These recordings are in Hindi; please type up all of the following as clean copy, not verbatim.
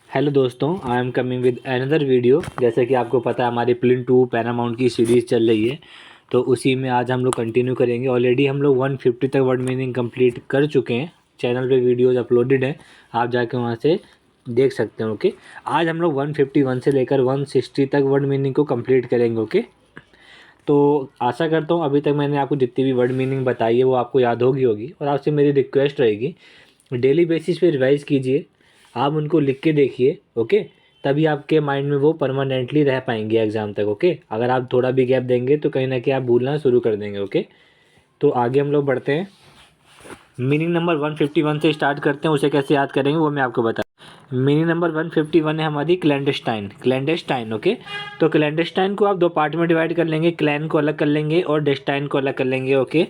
हेलो दोस्तों, I am coming with another video. जैसे कि आपको पता है हमारी प्लिन टू पैरामाउंट की सीरीज़ चल रही है, तो उसी में आज हम लोग कंटिन्यू करेंगे। ऑलरेडी हम लोग 150 तक वर्ड मीनिंग कंप्लीट कर चुके हैं। चैनल पे वीडियोज़ अपलोडेड हैं, आप जाके वहाँ से देख सकते हैं। ओके, आज हम लोग 151 से लेकर 160 तक वर्ड मीनिंग को कंप्लीट करेंगे। ओके, तो आशा करता हूँ अभी तक मैंने आपको जितनी भी वर्ड मीनिंग बताई है वो आपको याद होगी। और आपसे मेरी रिक्वेस्ट रहेगी, डेली बेसिस पे रिवाइज़ कीजिए, आप उनको लिख के देखिए। ओके, तभी आपके माइंड में वो परमानेंटली रह पाएंगे एग्ज़ाम तक। ओके, अगर आप थोड़ा भी गैप देंगे तो कहीं ना कहीं आप भूलना शुरू कर देंगे। ओके, तो आगे हम लोग बढ़ते हैं। मीनिंग नंबर 151 से स्टार्ट करते हैं। उसे कैसे याद करेंगे वो मैं आपको बता। मीनिंग नंबर 151 है हमारी क्लैंडस्टाइन। Clandestine, okay. तो क्लैंडस्टाइन को आप दो पार्ट में डिवाइड कर लेंगे, क्लैन को अलग कर लेंगे और डेस्टाइन को अलग कर लेंगे। ओके,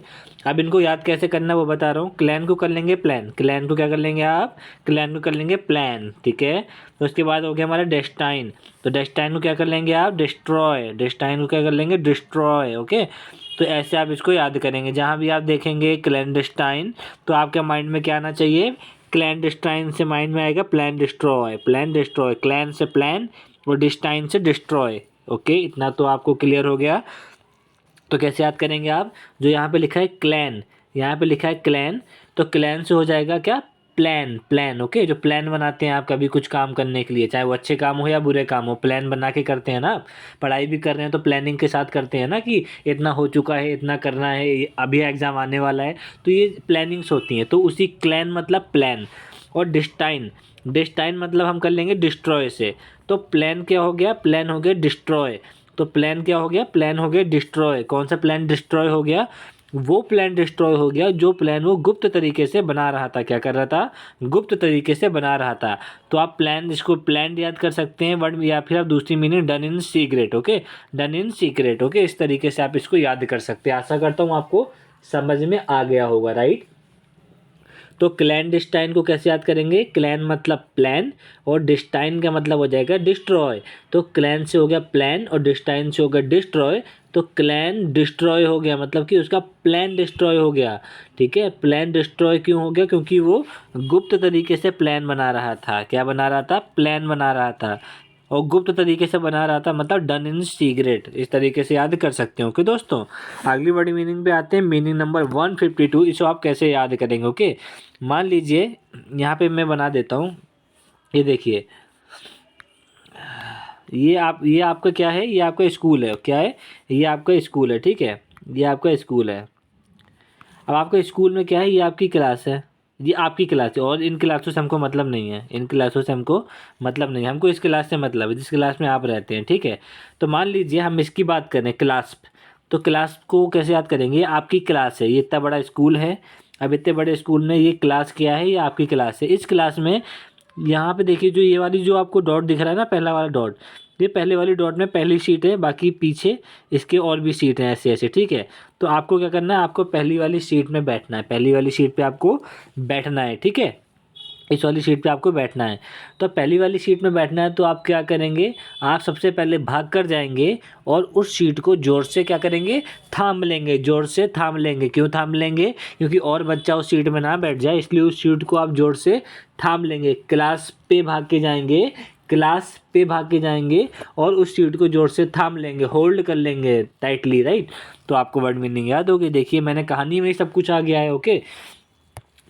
अब इनको याद कैसे करना वो बता रहा हूँ। क्लैन को कर लेंगे प्लान, क्लैन को क्या कर लेंगे आप, क्लैन को कर लेंगे प्लान, ठीक है। तो उसके बाद हो गया हमारा डेस्टाइन, तो डेस्टाइन को क्या कर लेंगे आप, डिस्ट्रॉय, डेस्टाइन को क्या कर लेंगे, डिस्ट्रॉय। ओके, तो ऐसे आप इसको याद करेंगे। जहाँ भी आप देखेंगे क्लैंडस्टाइन, तो आपके माइंड में क्या आना चाहिए, क्लैंडस्टाइन से माइंड में आएगा plan destroy, plan destroy, clan से प्लान और डिस्टाइन से डिस्ट्रॉय। ओके, इतना तो आपको क्लियर हो गया। तो कैसे याद करेंगे आप, जो यहाँ पे लिखा है क्लैन, यहाँ पे लिखा है क्लैन, तो क्लैन से हो जाएगा क्या, प्लान, प्लान। ओके, जो प्लान बनाते हैं आप कभी कुछ काम करने के लिए, चाहे वो अच्छे काम हो या बुरे काम हो, प्लान बना के करते हैं ना आप। पढ़ाई भी कर रहे हैं तो प्लानिंग के साथ करते हैं ना, कि इतना हो चुका है, इतना करना है, अभी एग्ज़ाम आने वाला है, तो ये प्लानिंग्स होती हैं। तो उसी क्लैन मतलब प्लान। और डिस्टाइन, डिस्टाइन मतलब हम कर लेंगे डिस्ट्रॉय से। तो प्लान क्या हो गया, प्लान हो गया डिस्ट्रॉय। तो प्लान क्या हो गया, प्लान हो गया डिस्ट्रॉय। कौन सा प्लान डिस्ट्रॉय हो गया, वो प्लान डिस्ट्रॉय हो गया जो प्लान वो गुप्त तरीके से बना रहा था। क्या कर रहा था, गुप्त तरीके से बना रहा था। तो आप प्लान, इसको प्लान याद कर सकते हैं वर्ड, या फिर आप दूसरी meaning done in secret. Okay, done in secret. Okay, इस तरीके से आप इसको याद कर सकते हैं। आशा करता हूँ आपको समझ में आ गया होगा, राइट। तो क्लैंडस्टाइन को कैसे याद करेंगे, क्लैन मतलब प्लान और डिस्टाइन का मतलब हो जाएगा डिस्ट्रॉय। तो क्लैन से हो गया प्लान और डिस्टाइन से हो गया डिस्ट्रॉय। तो क्लैन डिस्ट्रॉय हो गया, मतलब कि उसका प्लान डिस्ट्रॉय हो गया। ठीक है, प्लान डिस्ट्रॉय क्यों हो गया, क्योंकि वो गुप्त तरीके से प्लान बना रहा था। क्या बना रहा था, प्लान बना रहा था, और गुप्त तरीके से बना रहा था, मतलब डन इन सीक्रेट। इस तरीके से याद कर सकते हो। ओके दोस्तों, अगली बड़ी मीनिंग पे आते हैं। मीनिंग नंबर 152, इसको आप कैसे याद करेंगे। ओके, मान लीजिए यहाँ पे मैं बना देता हूँ, ये देखिए, ये आपका क्या है, ये आपका स्कूल है। क्या है, ये आपका स्कूल है, ठीक है, ये आपका स्कूल है। अब आपका स्कूल में क्या है, ये आपकी क्लास है, ये आपकी क्लास है। और इन क्लासों से हमको मतलब नहीं है, इन क्लासों से हमको मतलब नहीं है, हमको इस क्लास से मतलब है जिस क्लास में आप रहते हैं, ठीक है। तो मान लीजिए हम इसकी बात करें, क्लास। तो क्लास को कैसे याद करेंगे, ये आपकी क्लास है, ये इतना बड़ा स्कूल है। अब इतने बड़े स्कूल में ये क्लास क्या है, ये आपकी क्लास है। इस क्लास में यहाँ पे देखिए, जो ये वाली जो आपको डॉट दिख रहा है ना, पहला वाला डॉट, ये पहले वाली डॉट में पहली सीट है, बाकी पीछे इसके और भी सीट हैं ऐसे ऐसे, ठीक है। तो आपको क्या करना है, आपको पहली वाली सीट में बैठना है, पहली वाली सीट पे आपको बैठना है, ठीक है, इस वाली सीट पे आपको बैठना है। तो पहली वाली सीट में बैठना है, तो आप क्या करेंगे, आप सबसे पहले भाग कर जाएंगे और उस सीट को जोर से क्या करेंगे, थाम लेंगे, जोर से थाम लेंगे। क्यों थाम लेंगे, क्योंकि और बच्चा उस सीट में ना बैठ जाए, इसलिए उस सीट को आप जोर से थाम लेंगे। क्लास पे भाग के जाएंगे, क्लास पे भाग के जाएंगे और उस सीट को जोर से थाम लेंगे, होल्ड कर लेंगे टाइटली, राइट। तो आपको वर्ड मीनिंग याद होगी। देखिए मैंने कहानी में ही सब कुछ आ गया है। ओके,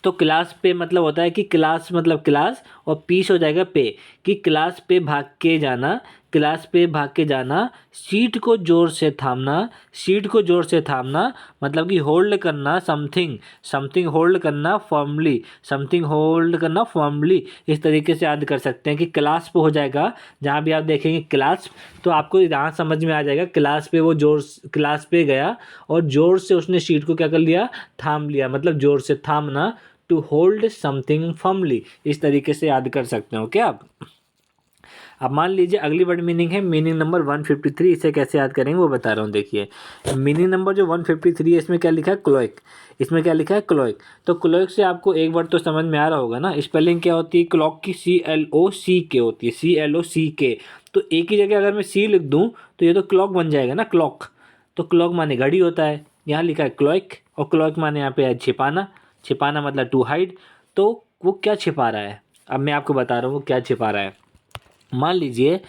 तो क्लास पे मतलब होता है कि क्लास मतलब क्लास, और पीस हो जाएगा पे, कि क्लास पे भाग के जाना, क्लास पे भाग के जाना, सीट को जोर से थामना, सीट को जोर से थामना मतलब कि होल्ड करना समथिंग, समथिंग होल्ड करना फॉर्मली, समथिंग होल्ड करना फॉर्मली। इस तरीके से याद कर सकते हैं कि क्लास पे हो जाएगा, जहाँ भी आप देखेंगे क्लास, तो आपको यहाँ समझ में आ जाएगा, क्लास पे वो जोर, क्लास पे गया और जोर से उसने सीट को क्या कर लिया, थाम लिया, मतलब जोर से थामना, टू होल्ड समथिंग फर्मली। इस तरीके से याद कर सकते हो क्या आप। अब मान लीजिए अगली वर्ड मीनिंग है मीनिंग नंबर 153। इसे कैसे याद करेंगे वो बता रहा हूँ। देखिए मीनिंग नंबर जो 153 है, इसमें क्या लिखा है, क्लोइक। इसमें क्या लिखा है, क्लोइक। तो क्लोइक से आपको एक वर्ड तो समझ में आ रहा होगा ना, स्पेलिंग क्या होती है, क्लॉक की CLOCK होती है, CLOCK। तो एक ही जगह अगर मैं सी लिख दूँ तो ये तो क्लॉक बन जाएगा ना, क्लॉक। तो क्लॉक माने घड़ी होता है, यहाँ लिखा है क्लोइक, और क्लोइक माने यहाँ पे है छिपाना, छिपाना मतलब टू हाइड। तो वो क्या छिपा रहा है, अब मैं आपको बता रहा हूँ वो क्या छिपा रहा है। मान लीजिए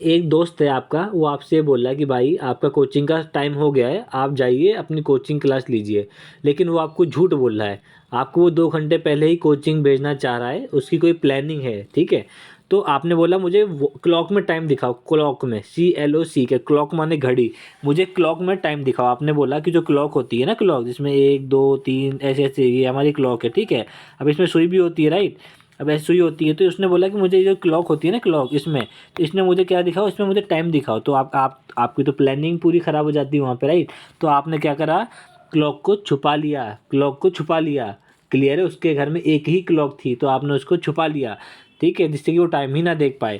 एक दोस्त है आपका, वो आपसे बोल रहा है कि भाई आपका कोचिंग का टाइम हो गया है, आप जाइए अपनी कोचिंग क्लास लीजिए, लेकिन वो आपको झूठ बोल रहा है। आपको वो 2 घंटे पहले ही कोचिंग भेजना चाह रहा है, उसकी कोई प्लानिंग है, ठीक है। तो आपने बोला मुझे वो क्लॉक में टाइम दिखाओ, क्लॉक में CLOC के क्लॉक माने घड़ी, मुझे क्लॉक में टाइम दिखाओ। आपने बोला कि जो क्लॉक होती है ना, क्लॉक जिसमें 1 2 3 ऐसे ऐसे, ये हमारी क्लॉक है, ठीक है। अब इसमें सुई भी होती है, राइट। अब ऐसी सुई होती है, तो उसने बोला कि मुझे जो क्लॉक होती है ना, क्लॉक इसमें, तो इसमें मुझे क्या दिखाओ, इसमें मुझे टाइम दिखाओ। तो आपकी तो प्लानिंग पूरी ख़राब हो जाती है वहाँ पे, राइट। तो आपने क्या करा, क्लॉक को छुपा लिया, क्लॉक को छुपा लिया। क्लियर है, उसके घर में एक ही क्लॉक थी, तो आपने उसको छुपा लिया, ठीक है, जिससे कि वो टाइम ही ना देख पाए।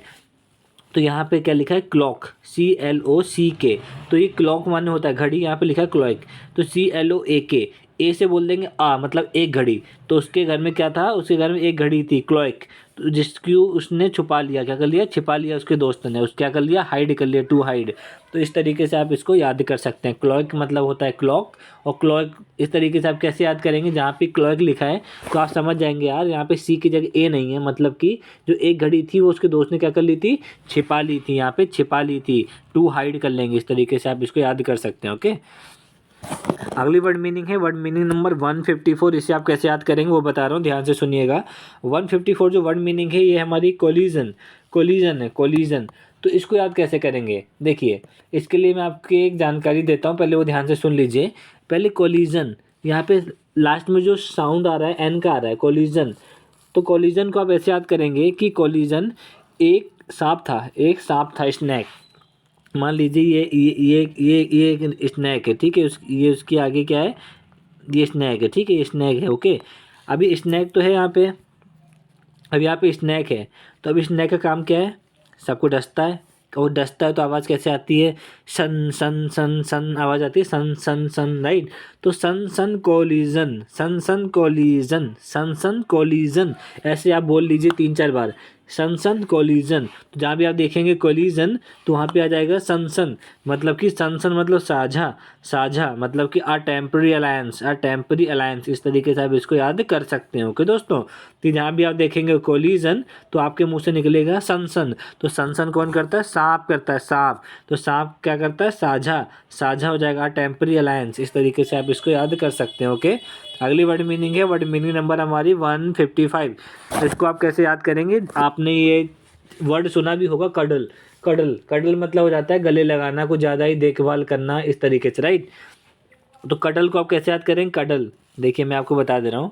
तो यहाँ पे क्या लिखा है, क्लॉक, CLOCK। तो ये क्लॉक माने होता है घड़ी, यहाँ पे लिखा है क्लॉक। तो CLOAK, ए से बोल देंगे मतलब एक घड़ी। तो उसके घर में क्या था, उसके घर में एक घड़ी थी, क्लॉक। तो जिसकी उसने छुपा लिया, क्या कर लिया, छिपा लिया उसके दोस्त ने, क्या कर लिया, हाइड कर लिया, टू हाइड। तो इस तरीके से आप इसको याद कर सकते हैं। क्लॉक मतलब होता है क्लॉक, और क्लॉक इस तरीके से आप कैसे याद करेंगे, जहाँ पे क्लॉक लिखा है तो आप समझ जाएंगे यार, यहाँ पे सी की जगह ए नहीं है, मतलब कि जो एक घड़ी थी वो उसके दोस्त ने क्या कर ली थी, छिपा ली थी, यहाँ पे छिपा ली थी। टू हाइड कर लेंगे, इस तरीके से आप इसको याद कर सकते हैं। ओके, अगली वर्ड मीनिंग है वर्ड मीनिंग नंबर 154। इसे आप कैसे याद करेंगे वो बता रहा हूँ, ध्यान से सुनिएगा। 154 जो वर्ड मीनिंग है, ये हमारी कोलिजन, कोलिजन है, कोलिजन। तो इसको याद कैसे करेंगे, देखिए इसके लिए मैं आपको एक जानकारी देता हूँ, पहले वो ध्यान से सुन लीजिए। पहले कोलिजन, यहाँ पे लास्ट में जो साउंड आ रहा है एन का आ रहा है, कोलिजन। तो कोलिजन को आप ऐसे याद करेंगे कि कोलिजन, एक सांप था, एक सांप था, स्नैक। मान लीजिए ये एक स्नैक है, ठीक है। ये उसके आगे क्या है, ये स्नैक है, ठीक है, ये स्नैक है। ओके, अभी स्नैक तो है यहाँ पे, अब यहाँ पे स्नैक है, तो अभी स्नैक का काम क्या है, सबको डसता है। और डसता है तो आवाज़ कैसे आती है, सन सन सन सन आवाज़ आती है, सन सन सन, राइट। तो सन सन कोलिजन, सन सन कोलिजन, सन सन कोलिजन, ऐसे आप बोल लीजिए 3-4 बार, सन सन कोलिजन। तो जहाँ भी आप देखेंगे कोलिजन, तो वहाँ पे आ जाएगा सन सन, मतलब कि सन सन मतलब साझा, साझा मतलब कि a temporary alliance, a temporary alliance. इस तरीके से आप इसको याद कर सकते हैं। ओके दोस्तों, तो जहाँ भी आप देखेंगे कोलिजन, तो आपके मुंह से निकलेगा सन सन। तो सन सन कौन करता है, सांप करता है, सांप। तो सांप क्या करता है, साझा, साझा हो जाएगा, टेम्पररी अलायंस। इस तरीके से आप इसको याद कर सकते हैं। ओके, अगली वर्ड मीनिंग है वर्ड मीनिंग नंबर हमारी 155। इसको आप कैसे याद करेंगे, आपने ये वर्ड सुना भी होगा, कडल, कडल, कडल मतलब हो जाता है गले लगाना, कुछ ज़्यादा ही देखभाल करना, इस तरीके से, राइट। तो कडल को आप कैसे याद करेंगे, कडल, देखिए मैं आपको बता दे रहा हूँ।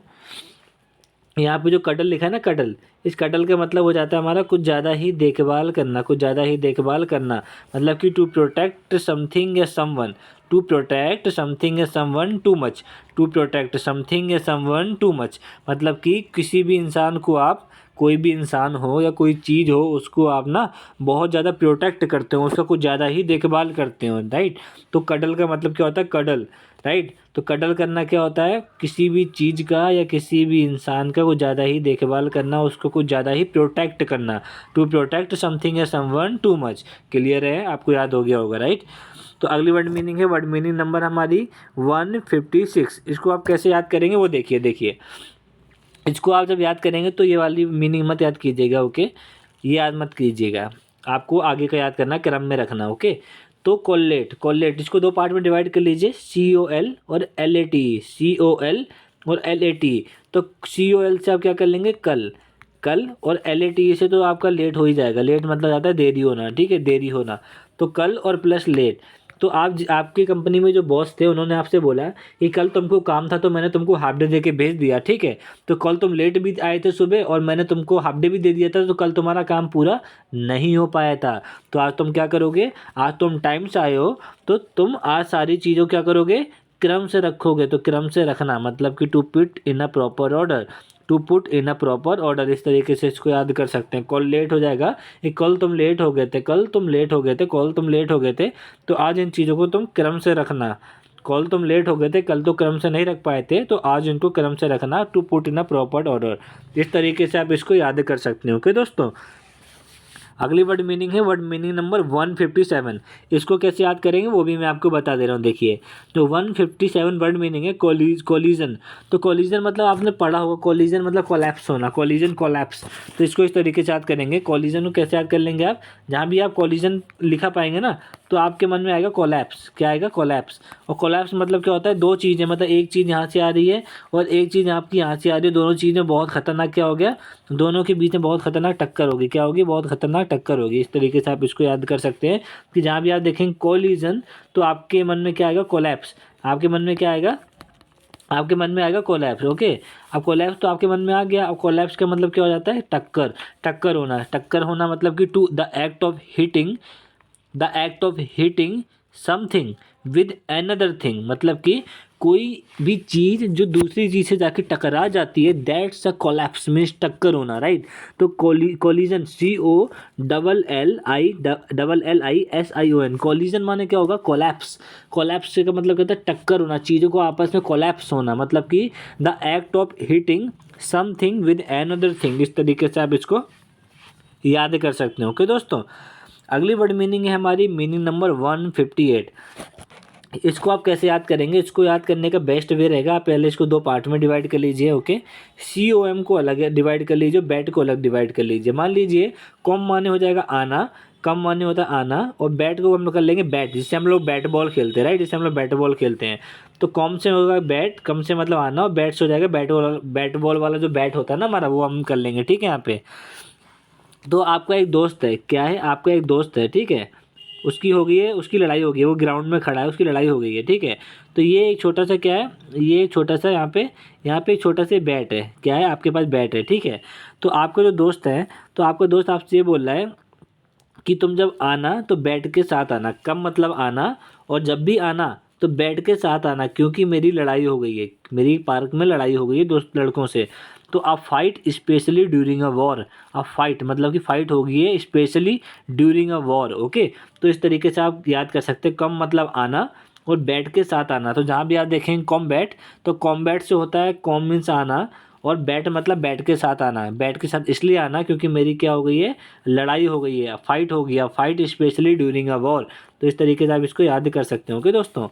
यहाँ पे जो कडल लिखा है ना, कडल, इस कडल का मतलब हो जाता है हमारा कुछ ज़्यादा ही देखभाल करना, कुछ ज़्यादा ही देखभाल करना, मतलब कि टू प्रोटेक्ट समथिंग या समवन, टू प्रोटेक्ट समथिंग या someone too much, to protect something या समवन टू मच, मतलब कि किसी भी इंसान को आप, कोई भी इंसान हो या कोई चीज़ हो, उसको आप ना बहुत ज़्यादा प्रोटेक्ट करते हो, उसका कुछ ज़्यादा ही देखभाल करते हो, राइट। तो कडल का मतलब क्या होता है, कडल, राइट। तो कडल करना क्या होता है, किसी भी चीज़ का या किसी भी इंसान का कुछ ज़्यादा ही देखभाल करना, उसको कुछ ज़्यादा ही प्रोटेक्ट करना, टू प्रोटेक्ट समथिंग या समवन टू मच। क्लियर है, आपको याद हो गया होगा, राइट। तो अगली वर्ड मीनिंग है वर्ड मीनिंग नंबर हमारी 156। इसको आप कैसे याद करेंगे वो देखिए, देखिए इसको आप जब याद करेंगे तो ये वाली मीनिंग मत याद कीजिएगा, ओके, ये याद मत कीजिएगा, आपको आगे का याद करना, क्रम में रखना। ओके, तो कोलेट, कोलेट इसको 2 पार्ट में डिवाइड कर लीजिए, COL और LAT, COL और LAT। तो COL से आप क्या कर लेंगे, कल, कल, और LAT से तो आपका लेट हो ही जाएगा, लेट मतलब जाता है देरी होना, ठीक है, देरी होना। तो कल और प्लस लेट। तो आपकी कंपनी में जो बॉस थे, उन्होंने आपसे बोला कि कल तुमको काम था तो मैंने तुमको हाफ डे दे के भेज दिया, ठीक है। तो कल तुम लेट भी आए थे सुबह और मैंने तुमको हाफ डे भी दे दिया था, तो कल तुम्हारा काम पूरा नहीं हो पाया था। तो आज तुम क्या करोगे, आज तुम टाइम से आए हो, तो तुम आज सारी चीज़ों क्या करोगे, क्रम से रखोगे। तो क्रम से रखना मतलब कि to put in a proper order, to put in a proper order, इस तरीके से इसको याद कर सकते हैं। कल लेट हो जाएगा, कि कल तुम लेट हो गए थे, कल तुम लेट हो गए थे, कल तुम लेट हो गए थे। तो आज इन चीज़ों को तुम क्रम से रखना, कल तुम लेट हो गए थे, कल तो क्रम से नहीं रख पाए थे, तो आज इनको क्रम से रखना, to put in a proper order. इस तरीके से आप इसको याद कर सकते हो। ओके दोस्तों, अगली वर्ड मीनिंग है वर्ड मीनिंग नंबर 157। इसको कैसे याद करेंगे वो भी मैं आपको बता दे रहा हूँ। देखिए जो 157 वर्ड मीनिंग है कोलिजन। तो कोलिजन मतलब आपने पढ़ा होगा, कोलिजन मतलब कोलैप्स होना, कोलिजन कोलैप्स। तो इसको इस तरीके से याद करेंगे। कोलिजन को कैसे याद कर लेंगे आप, जहाँ भी आप कोलिजन लिखा पाएंगे ना तो आपके मन में आएगा कोलैप्स। क्या आएगा, कोलैप्स। और कोलैप्स मतलब क्या होता है, दो चीज़ें, मतलब एक चीज़ यहाँ से आ रही है और एक चीज़ आपकी यहाँ से आ रही है, दोनों चीज़ें बहुत खतरनाक क्या हो गया, दोनों के बीच में बहुत खतरनाक टक्कर होगी। क्या होगी, बहुत खतरनाक टक्कर होगी। इस तरीके से आप इसको याद कर सकते हैं कि जहाँ भी आप देखेंगे कोलिजन तो आपके मन में क्या आएगा, कोलैप्स। आपके मन में क्या आएगा, आपके मन में आएगा कोलैप्स। ओके, अब कोलैप्स तो आपके मन में आ गया। अब कोलैप्स का मतलब क्या हो जाता है, टक्कर। टक्कर होना, टक्कर होना मतलब कि to the act of hitting something with another thing, मतलब कि कोई भी चीज़ जो दूसरी चीज़ से जाके टकरा जाती है, दैट्स अ कोलैप्स, मीन्स टक्कर होना, राइट। तो कोलिजन COLLISION, कोलिजन माने क्या होगा, कोलैप्स। कोलैप्स का मतलब कहता है टक्कर होना, चीज़ों को आपस में कोलैप्स होना, मतलब कि the act of hitting something with another thing. इस तरीके से आप इसको याद कर सकते हो। ओके दोस्तों, अगली वर्ड मीनिंग है हमारी मीनिंग नंबर 158। इसको आप कैसे याद करेंगे, इसको याद करने का बेस्ट वे रहेगा, आप पहले इसको दो पार्ट में डिवाइड कर लीजिए। ओके, COM को अलग डिवाइड कर लीजिए, बैट को अलग डिवाइड कर लीजिए। मान लीजिए कॉम माने हो जाएगा आना, कम माने होता है आना, और बैट को हम लोग कर लेंगे बैट, जिससे हम लोग बैट बॉल खेलते हैं, राइट, जिससे हम लोग बैट बॉल खेलते हैं। तो कॉम से होगा बैट, कम से मतलब आना, और बैट से हो जाएगा बैट बॉल वाला जो बैट होता है ना हमारा, वो हम कर लेंगे। ठीक है, यहाँ पे तो आपका एक दोस्त है, क्या है, आपका एक दोस्त है, ठीक है, उसकी हो गई है, उसकी लड़ाई हो गई है, वो ग्राउंड में खड़ा है, उसकी लड़ाई हो गई है, ठीक है। तो ये एक छोटा सा क्या है, ये एक छोटा सा यहाँ पे एक छोटा सा बैट है, क्या है, आपके पास बैट है, ठीक है। तो आपका जो दोस्त है, तो आपका दोस्त आपसे ये बोल रहा है कि तुम जब आना तो बैट के साथ आना, कम मतलब आना, और जब भी आना तो बैट के साथ आना, क्योंकि मेरी लड़ाई हो गई है, मेरी पार्क में लड़ाई हो गई है दोस्त लड़कों से। तो आप fight specially during a war, आप फाइट मतलब कि फाइट हो गई है specially during a war. Okay, तो इस तरीके से आप याद कर सकते हैं, कम मतलब आना और बैट के साथ आना। तो जहाँ भी आप देखेंगे कॉम्बैट, तो कॉम्बैट से होता है, कॉम मीन्स आना, और बैट मतलब बैट के साथ आना। बैट के साथ इसलिए आना क्योंकि मेरी क्या हो गई है, लड़ाई हो गई है, फाइट हो गया, fight specially during a war. तो इस तरीके से आप इसको याद कर सकते हो। ओके दोस्तों,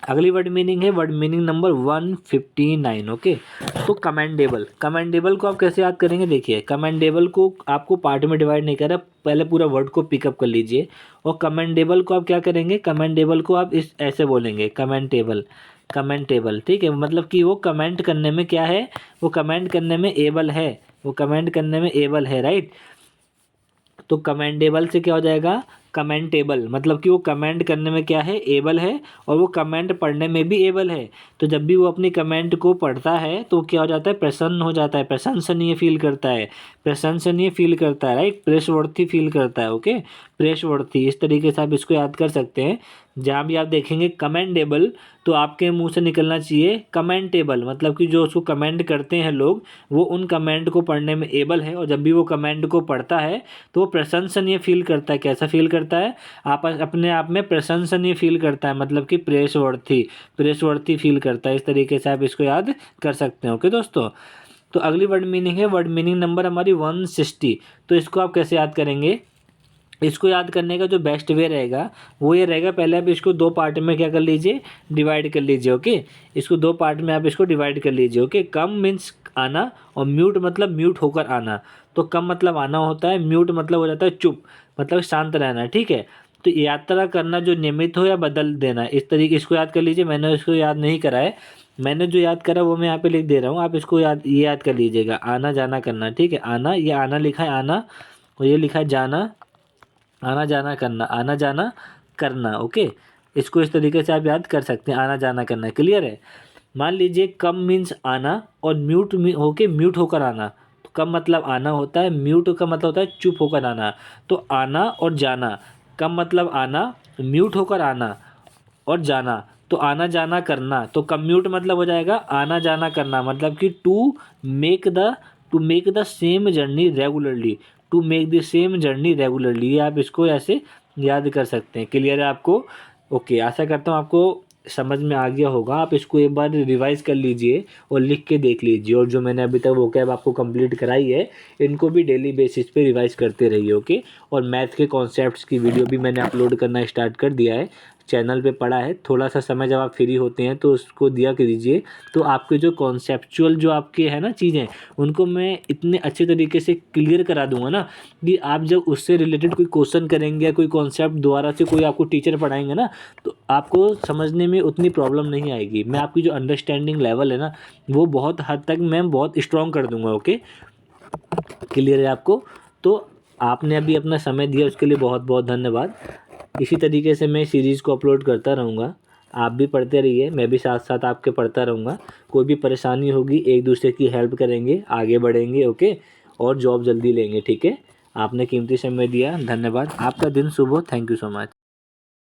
अगली वर्ड मीनिंग है वर्ड मीनिंग नंबर 159। ओके, तो कमेंडेबल। कमेंडेबल को आप कैसे याद करेंगे, देखिए कमेंडेबल को आपको पार्ट में डिवाइड नहीं करा, पहले पूरा वर्ड को पिकअप कर लीजिए। और कमेंडेबल को आप क्या करेंगे, कमेंडेबल को आप इस ऐसे बोलेंगे, कमेंटेबल, कमेंटेबल, ठीक है, मतलब कि वो कमेंट करने में क्या है, वो कमेंट करने में एबल है, वो कमेंट करने में एबल है, राइट। तो कमेंडेबल से क्या हो जाएगा, कमेंटेबल, मतलब कि वो कमेंट करने में क्या है, एबल है, और वो कमेंट पढ़ने में भी एबल है। तो जब भी वो अपनी कमेंट को पढ़ता है तो क्या हो जाता है, प्रसन्न हो जाता है, प्रशंसनीय फील करता है, प्रशंसनीय फील करता है, राइट, प्रेसवर्थी फील करता है। ओके, प्रेसवर्थी, इस तरीके से आप इसको याद कर सकते हैं। जहाँ भी आप देखेंगे कमेंडेबल तो आपके मुंह से निकलना चाहिए कमेंटेबल, मतलब कि जो उसको कमेंट करते हैं लोग, वो उन कमेंट को पढ़ने में एबल है, और जब भी वो कमेंट को पढ़ता है तो वो प्रशंसनीय फील करता है। कैसा फील करता है, आप अपने आप में प्रशंसनीय फील करता है, मतलब कि प्रेसवर्थी फील करता है। इस तरीके से आप इसको याद कर सकते हैं। ओके दोस्तों, तो अगली वर्ड मीनिंग है वर्ड मीनिंग नंबर हमारी 160। तो इसको आप कैसे याद करेंगे, इसको याद करने का जो बेस्ट वे रहेगा वो ये रहेगा, पहले आप इसको दो पार्ट में क्या कर लीजिए, डिवाइड कर लीजिए। ओके, इसको दो पार्ट में आप इसको डिवाइड कर लीजिए। ओके, कम मीन्स आना, और म्यूट मतलब म्यूट होकर आना। तो कम मतलब आना होता है, म्यूट मतलब हो जाता है चुप, मतलब शांत रहना, ठीक है। तो यात्रा करना जो नियमित हो या बदल देना, इस तरीके इसको याद कर लीजिए। मैंने इसको याद नहीं करा है, मैंने जो याद करा वो मैं यहाँ पे लिख दे रहा हूँ, आप इसको ये याद कर लीजिएगा, आना जाना करना, ठीक है। आना, ये आना लिखा है आना, और ये लिखा है जाना, आना जाना करना, आना जाना करना। ओके, इसको इस तरीके से आप याद कर सकते हैं, आना जाना करना, क्लियर है। मान लीजिए कम मीन्स आना और म्यूट होके म्यूट होकर आना। तो कम मतलब आना होता है, म्यूट का मतलब होता है चुप होकर आना। तो आना और जाना, कम मतलब आना, म्यूट होकर आना और जाना, तो आना जाना करना। तो कम्यूट मतलब हो जाएगा आना जाना करना, मतलब कि to make the same journey regularly, to make the same journey regularly. आप इसको ऐसे याद कर सकते हैं। क्लियर है आपको? ओके, आशा करता हूँ आपको समझ में आ गया होगा, आप इसको एक बार रिवाइज़ कर लीजिए और लिख के देख लीजिए। और जो मैंने अभी तक वोकैब आपको कंप्लीट कराई है, इनको भी डेली बेसिस पे रिवाइज़ करते रहिए, ओके। और मैथ के कॉन्सेप्ट्स की वीडियो भी मैंने अपलोड करना स्टार्ट कर दिया है, चैनल पे पड़ा है। थोड़ा सा समय जब आप फ्री होते हैं तो उसको दिया कीजिए, तो आपके जो कॉन्सेप्चुअल जो आपके हैं ना चीज़ें, उनको मैं इतने अच्छे तरीके से क्लियर करा दूंगा ना कि आप जब उससे रिलेटेड कोई क्वेश्चन करेंगे या कोई कॉन्सेप्ट दोबारा से कोई आपको टीचर पढ़ाएंगे ना, तो आपको समझने में उतनी प्रॉब्लम नहीं आएगी। मैं आपकी जो अंडरस्टैंडिंग लेवल है ना, वो बहुत हद तक मैं बहुत स्ट्रॉन्ग कर दूंगा, ओके। क्लियर है आपको? तो आपने अभी अपना समय दिया, उसके लिए बहुत बहुत धन्यवाद। इसी तरीके से मैं सीरीज़ को अपलोड करता रहूँगा, आप भी पढ़ते रहिए, मैं भी साथ साथ आपके पढ़ता रहूँगा। कोई भी परेशानी होगी, एक दूसरे की हेल्प करेंगे, आगे बढ़ेंगे, ओके। और जॉब जल्दी लेंगे, ठीक है। आपने कीमती समय दिया, धन्यवाद। आपका दिन शुभ हो। Thank you so much.